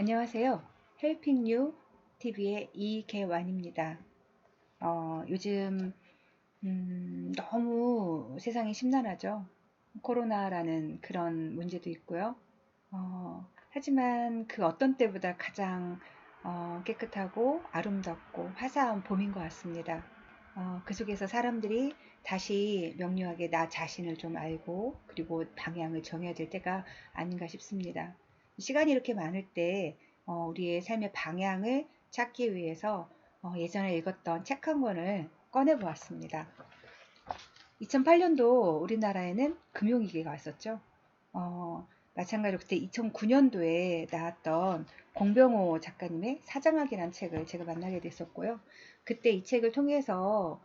안녕하세요. 헬핑 유 TV의 이계완입니다. 요즘 너무 세상이 심란하죠. 코로나라는 그런 문제도 있고요. 하지만 그 어떤 때보다 가장 깨끗하고 아름답고 화사한 봄인 것 같습니다. 그 속에서 사람들이 다시 명료하게 나 자신을 좀 알고 그리고 방향을 정해야 될 때가 아닌가 싶습니다. 시간이 이렇게 많을 때 우리의 삶의 방향을 찾기 위해서 예전에 읽었던 책 한 권을 꺼내 보았습니다. 2008년도 우리나라에는 금융위기가 왔었죠. 마찬가지로 그때 2009년도에 나왔던 공병호 작가님의 사장학이라는 책을 제가 만나게 됐었고요. 그때 이 책을 통해서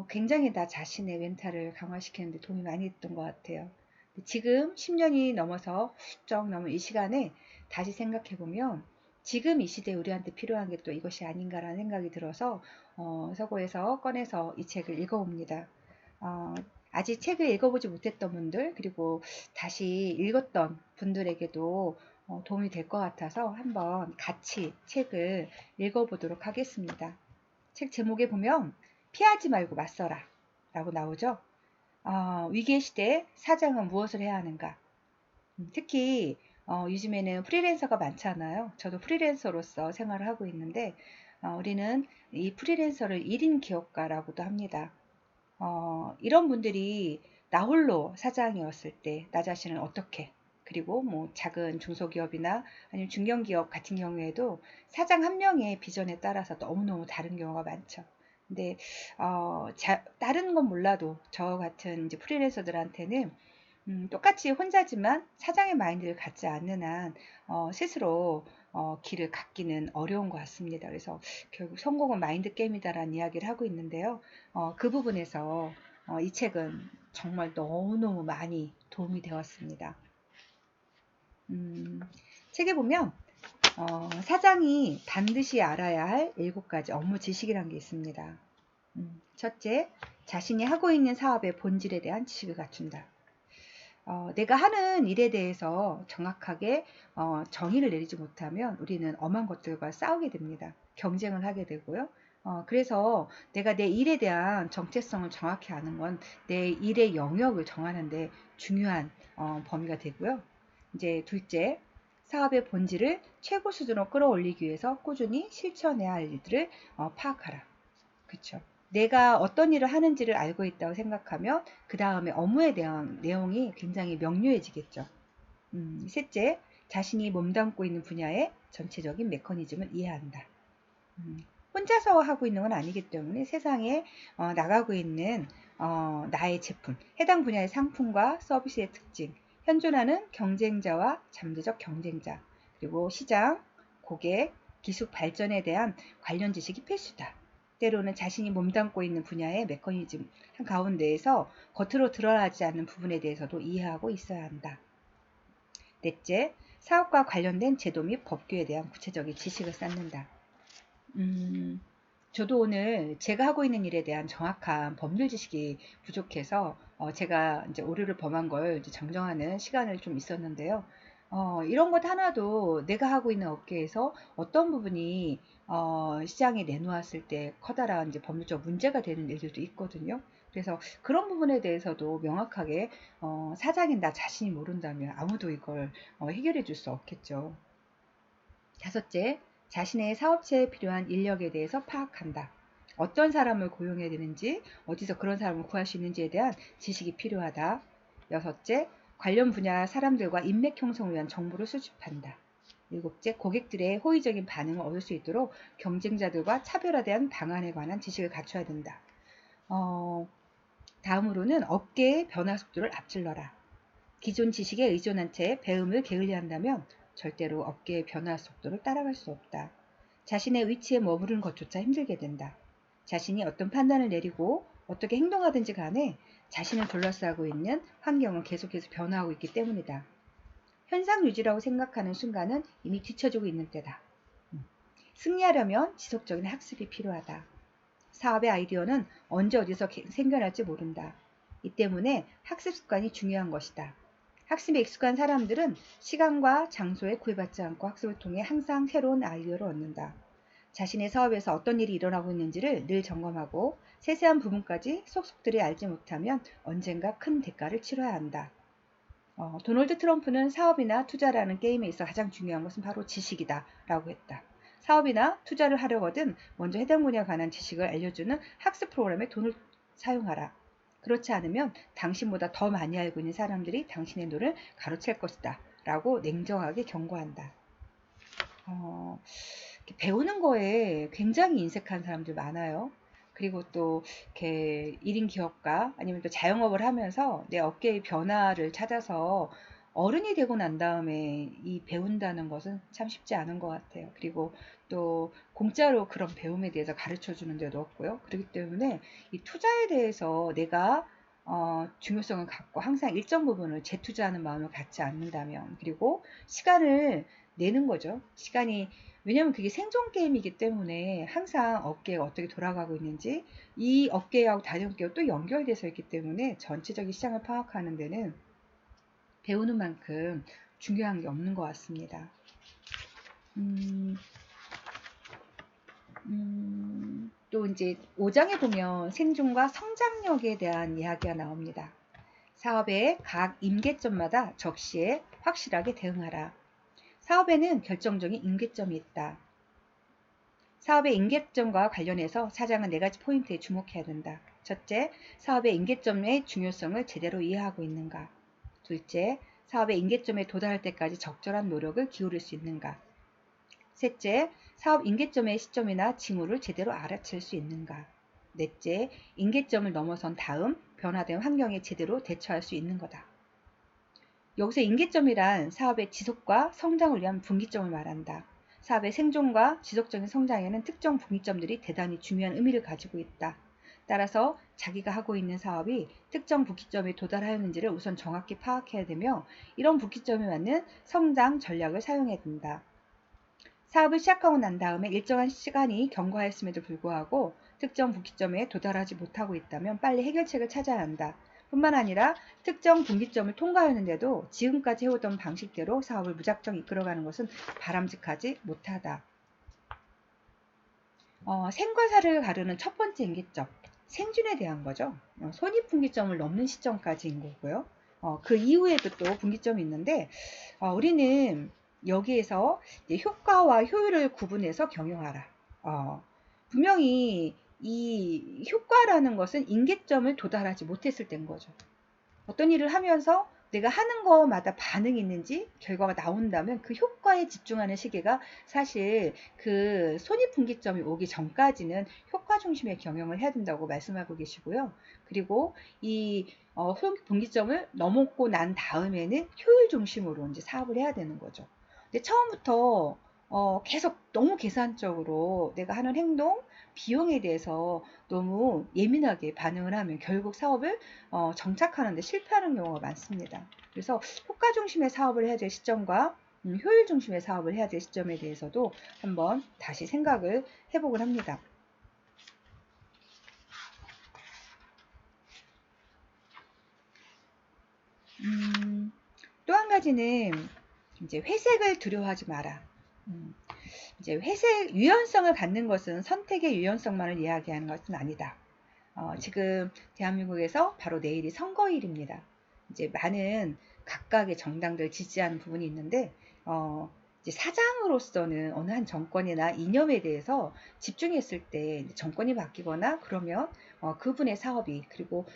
굉장히 나 자신의 멘탈을 강화시키는 데 도움이 많이 됐던 것 같아요. 지금 10년이 넘어서 훌쩍 넘은 이 시간에 다시 생각해 보면 지금 이 시대에 우리한테 필요한 게 또 이것이 아닌가라는 생각이 들어서 서고에서 꺼내서 이 책을 읽어봅니다. 어, 아직 책을 읽어보지 못했던 분들 그리고 다시 읽었던 분들에게도 도움이 될 것 같아서 한번 같이 책을 읽어보도록 하겠습니다. 책 제목에 보면 피하지 말고 맞서라 라고 나오죠. 위기의 시대에 사장은 무엇을 해야 하는가. 특히 요즘에는 프리랜서가 많잖아요. 저도 프리랜서로서 생활을 하고 있는데 우리는 이 프리랜서를 1인 기업가라고도 합니다. 이런 분들이 나 홀로 사장이었을 때 나 자신을 어떻게 그리고 뭐 작은 중소기업이나 아니면 중견기업 같은 경우에도 사장 한 명의 비전에 따라서 너무너무 다른 경우가 많죠. 근데 다른 건 몰라도 저 같은 이제 프리랜서들한테는 똑같이 혼자지만 사장의 마인드를 갖지 않는 한 스스로 길을 갖기는 어려운 것 같습니다. 그래서 결국 성공은 마인드 게임이다라는 이야기를 하고 있는데요. 그 부분에서 이 책은 정말 너무너무 많이 도움이 되었습니다. 책에 보면 사장이 반드시 알아야 할 7가지 업무 지식이라는 게 있습니다. 첫째, 자신이 하고 있는 사업의 본질에 대한 지식을 갖춘다. 내가 하는 일에 대해서 정확하게 정의를 내리지 못하면 우리는 엄한 것들과 싸우게 됩니다. 경쟁을 하게 되고요. 그래서 내가 내 일에 대한 정체성을 정확히 아는 건 내 일의 영역을 정하는데 중요한 범위가 되고요. 이제 둘째, 사업의 본질을 최고 수준으로 끌어올리기 위해서 꾸준히 실천해야 할 일들을 파악하라. 그렇죠. 내가 어떤 일을 하는지를 알고 있다고 생각하면 그 다음에 업무에 대한 내용이 굉장히 명료해지겠죠. 셋째, 자신이 몸담고 있는 분야의 전체적인 메커니즘을 이해한다. 혼자서 하고 있는 건 아니기 때문에 세상에 나가고 있는 나의 제품, 해당 분야의 상품과 서비스의 특징, 현존하는 경쟁자와 잠재적 경쟁자, 그리고 시장, 고객, 기술 발전에 대한 관련 지식이 필수다. 때로는 자신이 몸담고 있는 분야의 메커니즘 한가운데에서 겉으로 드러나지 않는 부분에 대해서도 이해하고 있어야 한다. 넷째, 사업과 관련된 제도 및 법규에 대한 구체적인 지식을 쌓는다. 저도 오늘 제가 하고 있는 일에 대한 정확한 법률 지식이 부족해서 제가 이제 오류를 범한 걸 이제 정정하는 시간을 좀 있었는데요. 이런 것 하나도 내가 하고 있는 업계에서 어떤 부분이 시장에 내놓았을 때 커다란 이제 법률적 문제가 되는 일들도 있거든요. 그래서 그런 부분에 대해서도 명확하게 사장인 나 자신이 모른다면 아무도 이걸 해결해 줄 수 없겠죠. 다섯째, 자신의 사업체에 필요한 인력에 대해서 파악한다. 어떤 사람을 고용해야 되는지, 어디서 그런 사람을 구할 수 있는지에 대한 지식이 필요하다. 여섯째, 관련 분야 사람들과 인맥 형성을 위한 정보를 수집한다. 일곱째, 고객들의 호의적인 반응을 얻을 수 있도록 경쟁자들과 차별화된 방안에 관한 지식을 갖춰야 된다. 다음으로는 업계의 변화 속도를 앞질러라. 기존 지식에 의존한 채 배움을 게을리한다면 절대로 업계의 변화 속도를 따라갈 수 없다. 자신의 위치에 머무르는 것조차 힘들게 된다. 자신이 어떤 판단을 내리고 어떻게 행동하든지 간에 자신을 둘러싸고 있는 환경은 계속해서 변화하고 있기 때문이다. 현상 유지라고 생각하는 순간은 이미 뒤처지고 있는 때다. 승리하려면 지속적인 학습이 필요하다. 사업의 아이디어는 언제 어디서 생겨날지 모른다. 이 때문에 학습 습관이 중요한 것이다. 학습에 익숙한 사람들은 시간과 장소에 구애받지 않고 학습을 통해 항상 새로운 아이디어를 얻는다. 자신의 사업에서 어떤 일이 일어나고 있는지를 늘 점검하고 세세한 부분까지 속속들이 알지 못하면 언젠가 큰 대가를 치러야 한다. 도널드 트럼프는 사업이나 투자라는 게임에 있어 가장 중요한 것은 바로 지식이다 라고 했다. 사업이나 투자를 하려거든 먼저 해당 분야에 관한 지식을 알려주는 학습 프로그램에 돈을 사용하라. 그렇지 않으면 당신보다 더 많이 알고 있는 사람들이 당신의 눈을 가로챌 것이다 라고 냉정하게 경고한다. 배우는 거에 굉장히 인색한 사람들 많아요. 그리고 또 이렇게 1인 기업가 아니면 또 자영업을 하면서 내 업계의 변화를 찾아서 어른이 되고 난 다음에 이 배운다는 것은 참 쉽지 않은 것 같아요. 그리고 또 공짜로 그런 배움에 대해서 가르쳐 주는 데도 없고요. 그렇기 때문에 이 투자에 대해서 내가 중요성을 갖고 항상 일정 부분을 재투자하는 마음을 갖지 않는다면, 그리고 시간을 내는 거죠. 왜냐면 그게 생존 게임이기 때문에 항상 업계가 어떻게 돌아가고 있는지, 이 업계하고 다른 업계가 또 연결돼서 있기 때문에 전체적인 시장을 파악하는 데는 배우는 만큼 중요한 게 없는 것 같습니다. 또 이제 5장에 보면 생존과 성장력에 대한 이야기가 나옵니다. 사업의 각 임계점마다 적시에 확실하게 대응하라. 사업에는 결정적인 임계점이 있다. 사업의 임계점과 관련해서 사장은 4가지 포인트에 주목해야 된다. 첫째, 사업의 임계점의 중요성을 제대로 이해하고 있는가. 둘째, 사업의 임계점에 도달할 때까지 적절한 노력을 기울일 수 있는가. 셋째, 사업 임계점의 시점이나 징후를 제대로 알아챌 수 있는가. 넷째, 임계점을 넘어선 다음 변화된 환경에 제대로 대처할 수 있는 거다. 여기서 임계점이란 사업의 지속과 성장을 위한 분기점을 말한다. 사업의 생존과 지속적인 성장에는 특정 분기점들이 대단히 중요한 의미를 가지고 있다. 따라서 자기가 하고 있는 사업이 특정 분기점에 도달하였는지를 우선 정확히 파악해야 되며, 이런 분기점에 맞는 성장 전략을 사용해야 된다. 사업을 시작하고 난 다음에 일정한 시간이 경과했음에도 불구하고 특정 분기점에 도달하지 못하고 있다면 빨리 해결책을 찾아야 한다. 뿐만 아니라 특정 분기점을 통과하는데도 지금까지 해오던 방식대로 사업을 무작정 이끌어가는 것은 바람직하지 못하다. 생과사를 가르는 첫 번째 임계점, 생존에 대한 거죠. 손익분기점을 넘는 시점까지인 거고요. 그 이후에도 또 분기점이 있는데, 우리는 여기에서 효과와 효율을 구분해서 경영하라. 분명히 이 효과라는 것은 임계점을 도달하지 못했을 때인 거죠. 어떤 일을 하면서 내가 하는 것마다 반응이 있는지 결과가 나온다면 그 효과에 집중하는 시기가 사실 그 손익분기점이 오기 전까지는 효과 중심의 경영을 해야 된다고 말씀하고 계시고요. 그리고 이 손익분기점을 넘었고 난 다음에는 효율 중심으로 이제 사업을 해야 되는 거죠. 근데 처음부터 계속 너무 계산적으로 내가 하는 행동, 비용에 대해서 너무 예민하게 반응을 하면 결국 사업을 정착하는 데 실패하는 경우가 많습니다. 그래서 효과 중심의 사업을 해야 될 시점과 효율 중심의 사업을 해야 될 시점에 대해서도 한번 다시 생각을 해보곤 합니다. 또 한 가지는 이제 회색을 두려워하지 마라. 이제 회색 유연성을 갖는 것은 선택의 유연성만을 이야기하는 것은 아니다. 지금 대한민국에서 바로 내일이 선거일입니다. 이제 많은 각각의 정당들 지지하는 부분이 있는데, 이제 사장으로서는 어느 한 정권이나 이념에 대해서 집중했을 때 정권이 바뀌거나 그러면 그분의 사업이, 그리고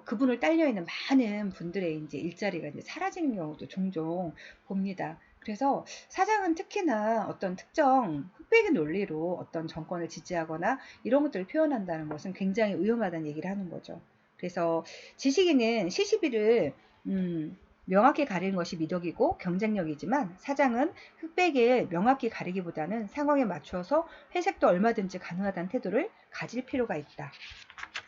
그분을 딸려 있는 많은 분들의 이제 일자리가 이제 사라지는 경우도 종종 봅니다. 그래서 사장은 특히나 어떤 특정 흑백의 논리로 어떤 정권을 지지하거나 이런 것들을 표현한다는 것은 굉장히 위험하다는 얘기를 하는 거죠. 그래서 지식인은 시시비를 명확히 가리는 것이 미덕이고 경쟁력이지만, 사장은 흑백을 명확히 가리기보다는 상황에 맞추어서 회색도 얼마든지 가능하다는 태도를 가질 필요가 있다.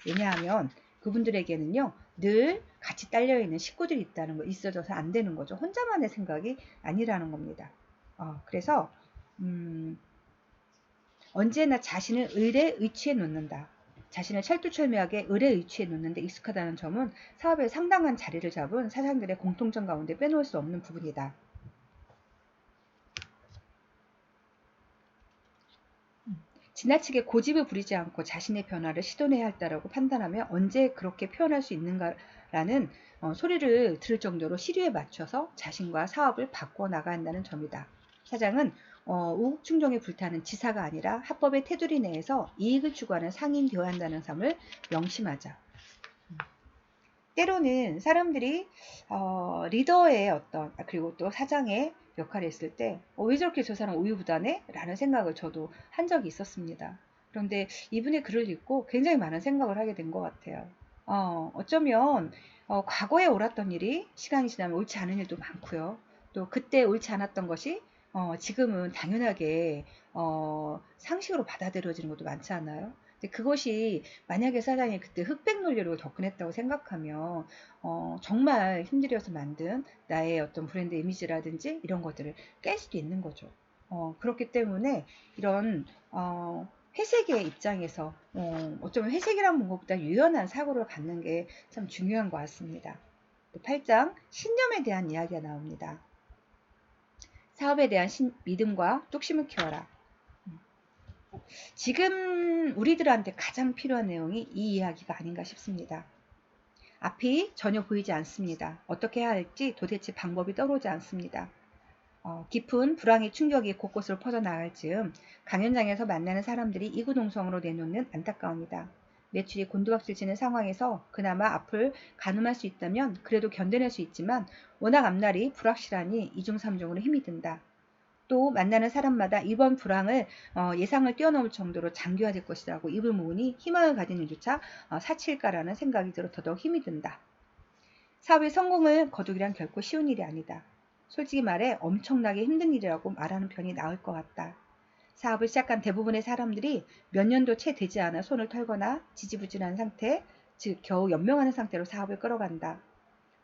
왜냐하면 그분들에게는요 늘 같이 딸려있는 식구들이 있어져서 안 되는 거죠. 혼자만의 생각이 아니라는 겁니다. 그래서 언제나 자신을 을에 의치해 놓는다. 자신을 철두철미하게 을의 위치에 놓는 데 익숙하다는 점은 사업에 상당한 자리를 잡은 사장들의 공통점 가운데 빼놓을 수 없는 부분이다. 지나치게 고집을 부리지 않고 자신의 변화를 시도해야 할다라고 판단하며 언제 그렇게 표현할 수 있는가라는 소리를 들을 정도로 시류에 맞춰서 자신과 사업을 바꿔 나가야 한다는 점이다. 사장은 우후충정에 불타는 지사가 아니라 합법의 테두리 내에서 이익을 추구하는 상인 되어야 한다는 점을 명심하자. 때로는 사람들이 리더의 그리고 또 사장의 역할을 했을 때 왜 저렇게 저 사람 우유부단해? 라는 생각을 저도 한 적이 있었습니다. 그런데 이분의 글을 읽고 굉장히 많은 생각을 하게 된 것 같아요. 어쩌면 과거에 옳았던 일이 시간이 지나면 옳지 않은 일도 많고요. 또 그때 옳지 않았던 것이 지금은 당연하게 상식으로 받아들여지는 것도 많지 않아요? 근데 그것이 만약에 사장이 그때 흑백 논리로 접근했다고 생각하면 정말 힘들여서 만든 나의 어떤 브랜드 이미지라든지 이런 것들을 깰 수도 있는 거죠. 그렇기 때문에 이런 회색의 입장에서 어쩌면 회색이라는 것보다 유연한 사고를 갖는 게 참 중요한 것 같습니다. 8장 신념에 대한 이야기가 나옵니다. 사업에 대한 믿음과 뚝심을 키워라. 지금 우리들한테 가장 필요한 내용이 이 이야기가 아닌가 싶습니다. 앞이 전혀 보이지 않습니다. 어떻게 해야 할지 도대체 방법이 떠오르지 않습니다. 깊은 불황의 충격이 곳곳으로 퍼져나갈 즈음 강연장에서 만나는 사람들이 이구동성으로 내놓는 안타까움이다. 매출이 곤두박질치는 상황에서 그나마 앞을 가늠할 수 있다면 그래도 견뎌낼 수 있지만 워낙 앞날이 불확실하니 이중삼중으로 힘이 든다. 또 만나는 사람마다 이번 불황을 예상을 뛰어넘을 정도로 장기화될 것이라고 입을 모으니 희망을 가지는 일조차 사치일까라는 생각이 들어 더더욱 힘이 든다. 사업의 성공을 거두기란 결코 쉬운 일이 아니다. 솔직히 말해 엄청나게 힘든 일이라고 말하는 편이 나을 것 같다. 사업을 시작한 대부분의 사람들이 몇 년도 채 되지 않아 손을 털거나 지지부진한 상태, 즉 겨우 연명하는 상태로 사업을 끌어간다.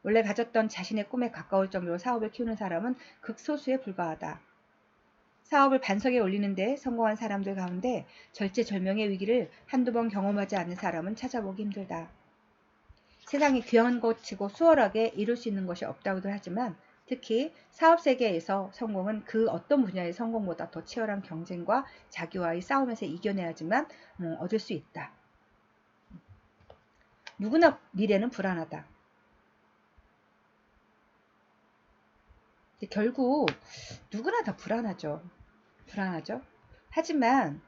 원래 가졌던 자신의 꿈에 가까울 정도로 사업을 키우는 사람은 극소수에 불과하다. 사업을 반석에 올리는데 성공한 사람들 가운데 절체절명의 위기를 한두 번 경험하지 않은 사람은 찾아보기 힘들다. 세상이 귀한 것치고 수월하게 이룰 수 있는 것이 없다고들 하지만 특히 사업 세계에서 성공은 그 어떤 분야의 성공보다 더 치열한 경쟁과 자기와의 싸움에서 이겨내야지만 얻을 수 있다. 누구나 미래는 불안하다. 결국 누구나 다 불안하죠. 하지만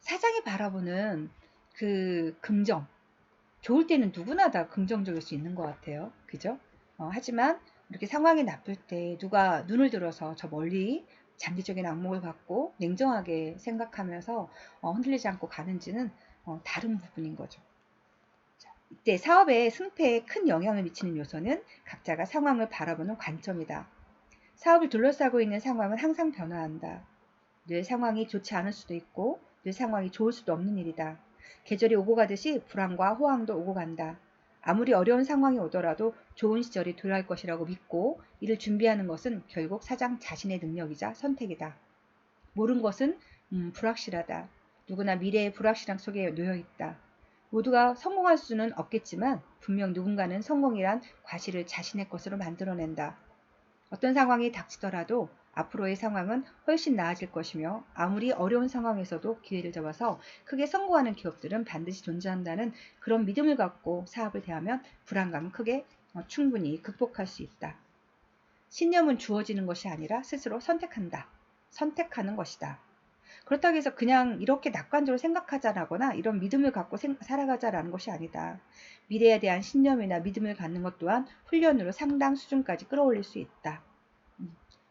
사장이 바라보는 그 긍정, 좋을 때는 누구나 다 긍정적일 수 있는 것 같아요. 그죠? 하지만 이렇게 상황이 나쁠 때 누가 눈을 들어서 저 멀리 장기적인 악몽을 갖고 냉정하게 생각하면서 흔들리지 않고 가는지는 다른 부분인 거죠. 이때 사업의 승패에 큰 영향을 미치는 요소는 각자가 상황을 바라보는 관점이다. 사업을 둘러싸고 있는 상황은 항상 변화한다. 늘 상황이 좋지 않을 수도 있고 늘 상황이 좋을 수도 없는 일이다. 계절이 오고 가듯이 불황과 호황도 오고 간다. 아무리 어려운 상황이 오더라도 좋은 시절이 돌아올 것이라고 믿고 이를 준비하는 것은 결국 사장 자신의 능력이자 선택이다. 모르는 것은 불확실하다. 누구나 미래의 불확실함 속에 놓여 있다. 모두가 성공할 수는 없겠지만 분명 누군가는 성공이란 과실을 자신의 것으로 만들어낸다. 어떤 상황이 닥치더라도 앞으로의 상황은 훨씬 나아질 것이며 아무리 어려운 상황에서도 기회를 잡아서 크게 성공하는 기업들은 반드시 존재한다는 그런 믿음을 갖고 사업을 대하면 불안감은 크게 충분히 극복할 수 있다. 신념은 주어지는 것이 아니라 스스로 선택하는 것이다. 그렇다고 해서 그냥 이렇게 낙관적으로 생각하자라거나 이런 믿음을 갖고 살아가자라는 것이 아니다. 미래에 대한 신념이나 믿음을 갖는 것 또한 훈련으로 상당 수준까지 끌어올릴 수 있다.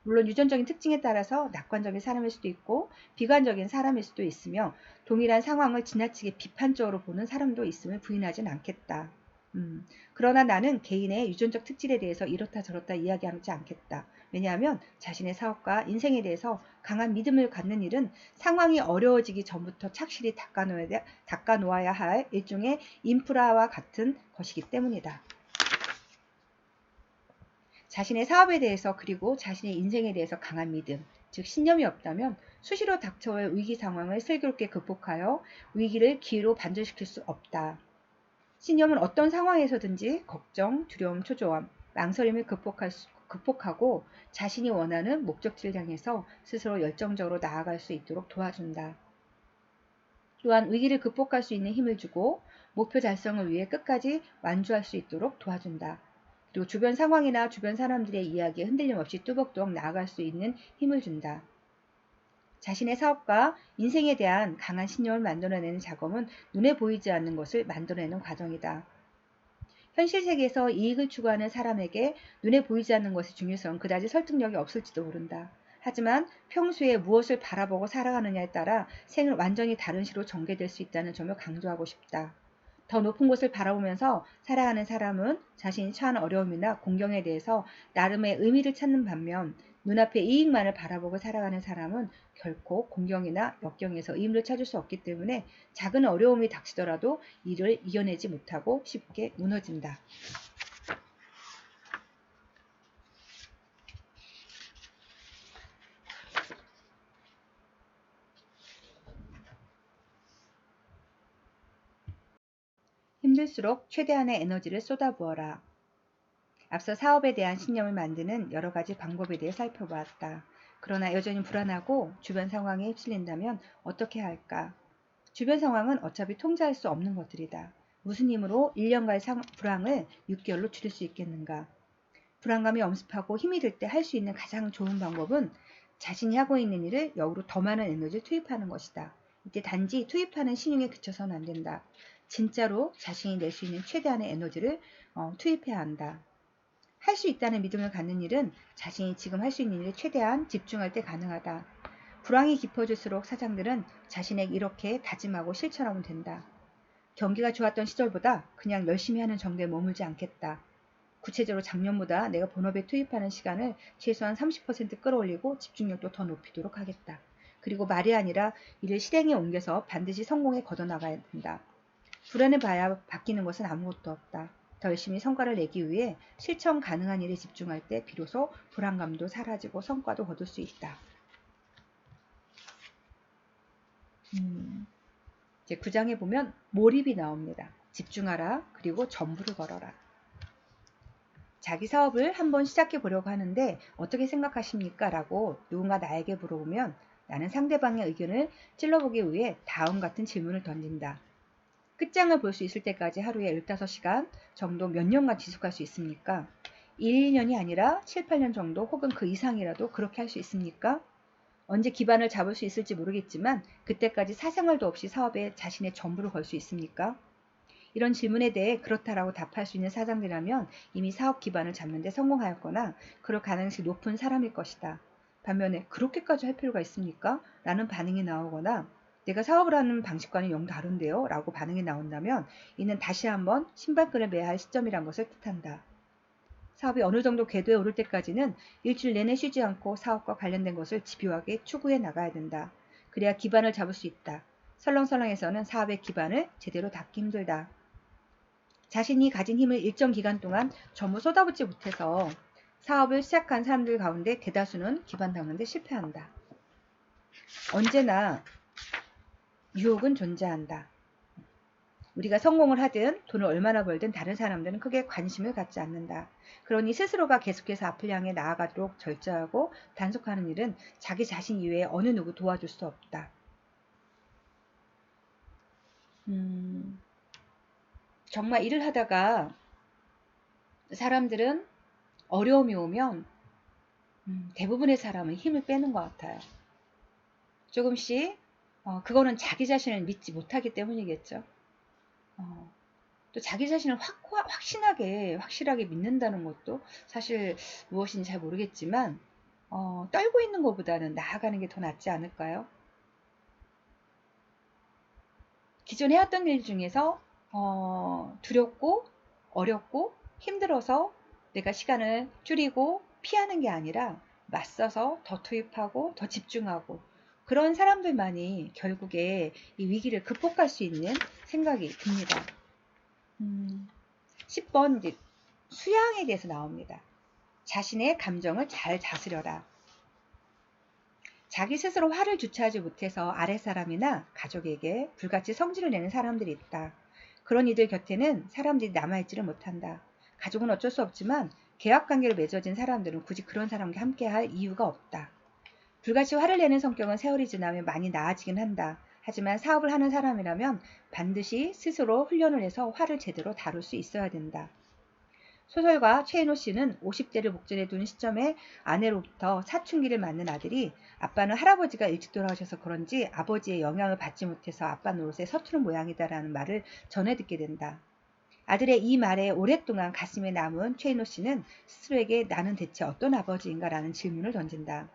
물론 유전적인 특징에 따라서 낙관적인 사람일 수도 있고 비관적인 사람일 수도 있으며 동일한 상황을 지나치게 비판적으로 보는 사람도 있음을 부인하진 않겠다. 그러나 나는 개인의 유전적 특질에 대해서 이렇다 저렇다 이야기하지 않겠다. 왜냐하면 자신의 사업과 인생에 대해서 강한 믿음을 갖는 일은 상황이 어려워지기 전부터 착실히 닦아놓아야 할 일종의 인프라와 같은 것이기 때문이다. 자신의 사업에 대해서 그리고 자신의 인생에 대해서 강한 믿음, 즉 신념이 없다면 수시로 닥쳐올 위기 상황을 슬기롭게 극복하여 위기를 기회로 반전시킬 수 없다. 신념은 어떤 상황에서든지 걱정, 두려움, 초조함, 망설임을 극복하고 자신이 원하는 목적지를 향해서 스스로 열정적으로 나아갈 수 있도록 도와준다. 또한 위기를 극복할 수 있는 힘을 주고 목표 달성을 위해 끝까지 완주할 수 있도록 도와준다. 그리고 주변 상황이나 주변 사람들의 이야기에 흔들림 없이 뚜벅뚜벅 나아갈 수 있는 힘을 준다. 자신의 사업과 인생에 대한 강한 신념을 만들어내는 작업은 눈에 보이지 않는 것을 만들어내는 과정이다. 현실 세계에서 이익을 추구하는 사람에게 눈에 보이지 않는 것의 중요성은 그다지 설득력이 없을지도 모른다. 하지만 평소에 무엇을 바라보고 살아가느냐에 따라 생은 완전히 다른 시로 전개될 수 있다는 점을 강조하고 싶다. 더 높은 곳을 바라보면서 살아가는 사람은 자신이 처한 어려움이나 공경에 대해서 나름의 의미를 찾는 반면 눈앞의 이익만을 바라보고 살아가는 사람은 결코 공경이나 역경에서 의미를 찾을 수 없기 때문에 작은 어려움이 닥치더라도 이를 이겨내지 못하고 쉽게 무너진다. 힘들수록 최대한의 에너지를 쏟아부어라. 앞서 사업에 대한 신념을 만드는 여러 가지 방법에 대해 살펴보았다. 그러나 여전히 불안하고 주변 상황에 휩쓸린다면 어떻게 할까? 주변 상황은 어차피 통제할 수 없는 것들이다. 무슨 힘으로 1년간의 불황을 6개월로 줄일 수 있겠는가? 불안감이 엄습하고 힘이 들 때 할 수 있는 가장 좋은 방법은 자신이 하고 있는 일을 역으로 더 많은 에너지를 투입하는 것이다. 이때 단지 투입하는 신용에 그쳐서는 안 된다. 진짜로 자신이 낼 수 있는 최대한의 에너지를 투입해야 한다. 할 수 있다는 믿음을 갖는 일은 자신이 지금 할 수 있는 일에 최대한 집중할 때 가능하다. 불황이 깊어질수록 사장들은 자신에게 이렇게 다짐하고 실천하면 된다. 경기가 좋았던 시절보다 그냥 열심히 하는 정도에 머물지 않겠다. 구체적으로 작년보다 내가 본업에 투입하는 시간을 최소한 30% 끌어올리고 집중력도 더 높이도록 하겠다. 그리고 말이 아니라 이를 실행에 옮겨서 반드시 성공에 걷어나가야 된다. 불안해봐야 바뀌는 것은 아무것도 없다. 더 열심히 성과를 내기 위해 실천 가능한 일에 집중할 때 비로소 불안감도 사라지고 성과도 거둘 수 있다. 이제 9장에 보면 몰입이 나옵니다. 집중하라. 그리고 전부를 걸어라. 자기 사업을 한번 시작해 보려고 하는데 어떻게 생각하십니까? 라고 누군가 나에게 물어보면 나는 상대방의 의견을 찔러보기 위해 다음 같은 질문을 던진다. 끝장을 볼 수 있을 때까지 하루에 15시간 정도 몇 년간 지속할 수 있습니까? 1, 2년이 아니라 7, 8년 정도 혹은 그 이상이라도 그렇게 할 수 있습니까? 언제 기반을 잡을 수 있을지 모르겠지만 그때까지 사생활도 없이 사업에 자신의 전부를 걸 수 있습니까? 이런 질문에 대해 그렇다라고 답할 수 있는 사장들이라면 이미 사업 기반을 잡는 데 성공하였거나 그럴 가능성이 높은 사람일 것이다. 반면에 그렇게까지 할 필요가 있습니까? 라는 반응이 나오거나 내가 사업을 하는 방식과는 영 다른데요? 라고 반응이 나온다면 이는 다시 한번 신발끈을 매야 할 시점이란 것을 뜻한다. 사업이 어느 정도 궤도에 오를 때까지는 일주일 내내 쉬지 않고 사업과 관련된 것을 집요하게 추구해 나가야 된다. 그래야 기반을 잡을 수 있다. 설렁설렁해서는 사업의 기반을 제대로 닦기 힘들다. 자신이 가진 힘을 일정 기간 동안 전부 쏟아붓지 못해서 사업을 시작한 사람들 가운데 대다수는 기반 닦는 데 실패한다. 언제나 유혹은 존재한다. 우리가 성공을 하든 돈을 얼마나 벌든 다른 사람들은 크게 관심을 갖지 않는다. 그러니 스스로가 계속해서 앞을 향해 나아가도록 절제하고 단속하는 일은 자기 자신 이외에 어느 누구 도와줄 수 없다. 정말 일을 하다가 사람들은 어려움이 오면 대부분의 사람은 힘을 빼는 것 같아요. 조금씩 그거는 자기 자신을 믿지 못하기 때문이겠죠. 또 자기 자신을 확실하게 믿는다는 것도 사실 무엇인지 잘 모르겠지만 떨고 있는 것보다는 나아가는 게 더 낫지 않을까요? 기존에 해왔던 일 중에서 두렵고 어렵고 힘들어서 내가 시간을 줄이고 피하는 게 아니라 맞서서 더 투입하고 더 집중하고 그런 사람들만이 결국에 이 위기를 극복할 수 있는 생각이 듭니다. 10번 이제 수양에 대해서 나옵니다. 자신의 감정을 잘 다스려라. 자기 스스로 화를 주체하지 못해서 아랫사람이나 가족에게 불같이 성질을 내는 사람들이 있다. 그런 이들 곁에는 사람들이 남아있지를 못한다. 가족은 어쩔 수 없지만 계약관계로 맺어진 사람들은 굳이 그런 사람과 함께할 이유가 없다. 불같이 화를 내는 성격은 세월이 지나면 많이 나아지긴 한다. 하지만 사업을 하는 사람이라면 반드시 스스로 훈련을 해서 화를 제대로 다룰 수 있어야 된다. 소설가 최인호 씨는 50대를 목전에 둔 시점에 아내로부터 사춘기를 맞는 아들이 아빠는 할아버지가 일찍 돌아가셔서 그런지 아버지의 영향을 받지 못해서 아빠 노릇에 서투른 모양이다라는 말을 전해 듣게 된다. 아들의 이 말에 오랫동안 가슴에 남은 최인호 씨는 스스로에게 나는 대체 어떤 아버지인가 라는 질문을 던진다.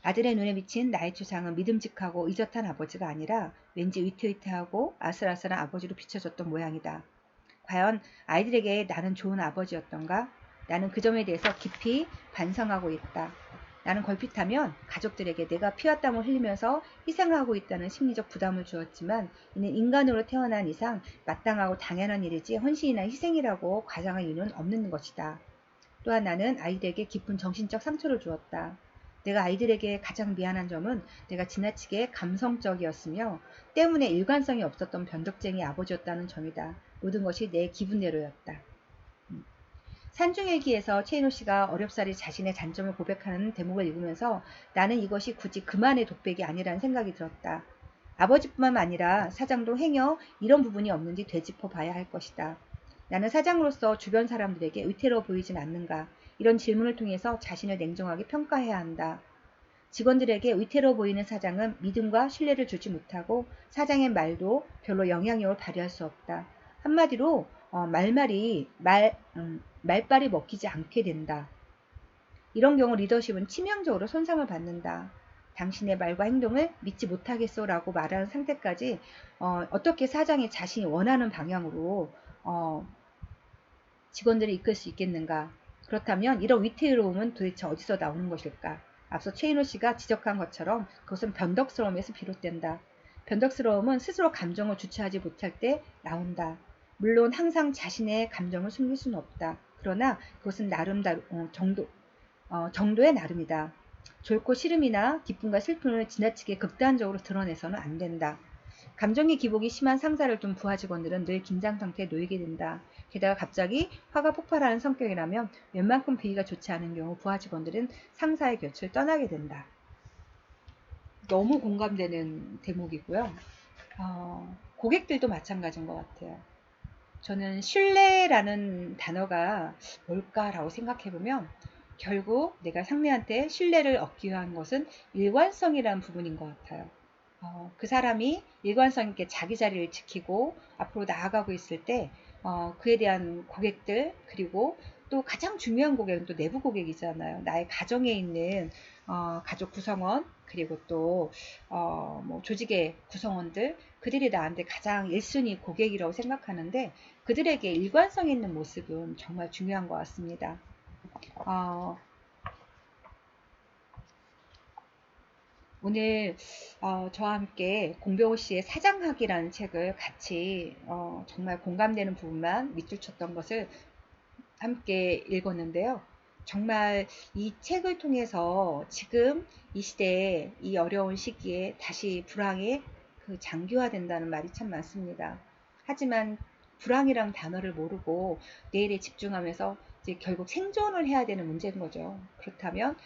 아들의 눈에 비친 나의 추상은 믿음직하고 의젓한 아버지가 아니라 왠지 위태위태하고 아슬아슬한 아버지로 비춰졌던 모양이다. 과연 아이들에게 나는 좋은 아버지였던가? 나는 그 점에 대해서 깊이 반성하고 있다. 나는 걸핏하면 가족들에게 내가 피와 땀을 흘리면서 희생을 하고 있다는 심리적 부담을 주었지만 이는 인간으로 태어난 이상 마땅하고 당연한 일이지 헌신이나 희생이라고 과장할 이유는 없는 것이다. 또한 나는 아이들에게 깊은 정신적 상처를 주었다. 내가 아이들에게 가장 미안한 점은 내가 지나치게 감성적이었으며 때문에 일관성이 없었던 변덕쟁이 아버지였다는 점이다. 모든 것이 내 기분대로였다. 산중일기에서 최인호 씨가 어렵사리 자신의 단점을 고백하는 대목을 읽으면서 나는 이것이 굳이 그만의 독백이 아니라는 생각이 들었다. 아버지뿐만 아니라 사장도 행여 이런 부분이 없는지 되짚어 봐야 할 것이다. 나는 사장으로서 주변 사람들에게 위태로워 보이진 않는가? 이런 질문을 통해서 자신을 냉정하게 평가해야 한다. 직원들에게 위태로워 보이는 사장은 믿음과 신뢰를 주지 못하고 사장의 말도 별로 영향력을 발휘할 수 없다. 한마디로 말빨이 먹히지 않게 된다. 이런 경우 리더십은 치명적으로 손상을 받는다. 당신의 말과 행동을 믿지 못하겠소 라고 말하는 상태까지 어떻게 사장이 자신이 원하는 방향으로 직원들을 이끌 수 있겠는가? 그렇다면 이런 위태로움은 도대체 어디서 나오는 것일까? 앞서 최인호 씨가 지적한 것처럼 그것은 변덕스러움에서 비롯된다. 변덕스러움은 스스로 감정을 주체하지 못할 때 나온다. 물론 항상 자신의 감정을 숨길 수는 없다. 그러나 그것은 정도의 나름이다. 좋고 싫음이나 기쁨과 슬픔을 지나치게 극단적으로 드러내서는 안 된다. 감정의 기복이 심한 상사를 둔 부하 직원들은 늘 긴장 상태에 놓이게 된다. 게다가 갑자기 화가 폭발하는 성격이라면 웬만큼 비위가 좋지 않은 경우 부하 직원들은 상사의 곁을 떠나게 된다. 너무 공감되는 대목이고요. 고객들도 마찬가지인 것 같아요. 저는 신뢰라는 단어가 뭘까라고 생각해보면 결국 내가 상대한테 신뢰를 얻기 위한 것은 일관성이라는 부분인 것 같아요. 그 사람이 일관성 있게 자기 자리를 지키고 앞으로 나아가고 있을 때 그에 대한 고객들 그리고 또 가장 중요한 고객은 또 내부 고객이잖아요. 나의 가정에 있는 가족 구성원 그리고 또 뭐 조직의 구성원들 그들이 나한테 가장 1순위 고객이라고 생각하는데 그들에게 일관성 있는 모습은 정말 중요한 것 같습니다. 오늘 저와 함께 공병호 씨의 사장학이라는 책을 같이 정말 공감되는 부분만 밑줄 쳤던 것을 함께 읽었는데요. 정말 이 책을 통해서 지금 이 시대에 이 어려운 시기에 다시 불황이 장기화된다는 말이 참 많습니다. 하지만 불황이란 단어를 모르고 내일에 집중하면서 이제 결국 생존을 해야 되는 문제인 거죠. 그렇다면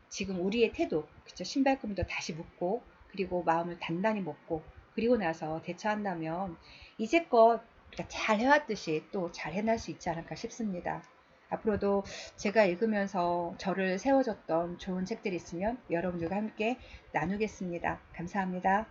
지금 우리의 태도, 그쵸? 신발끈도 다시 묶고 그리고 마음을 단단히 먹고 그리고 나서 대처한다면 이제껏 우리가 잘 해왔듯이 또 잘 해낼 수 있지 않을까 싶습니다. 앞으로도 제가 읽으면서 저를 세워줬던 좋은 책들이 있으면 여러분들과 함께 나누겠습니다. 감사합니다.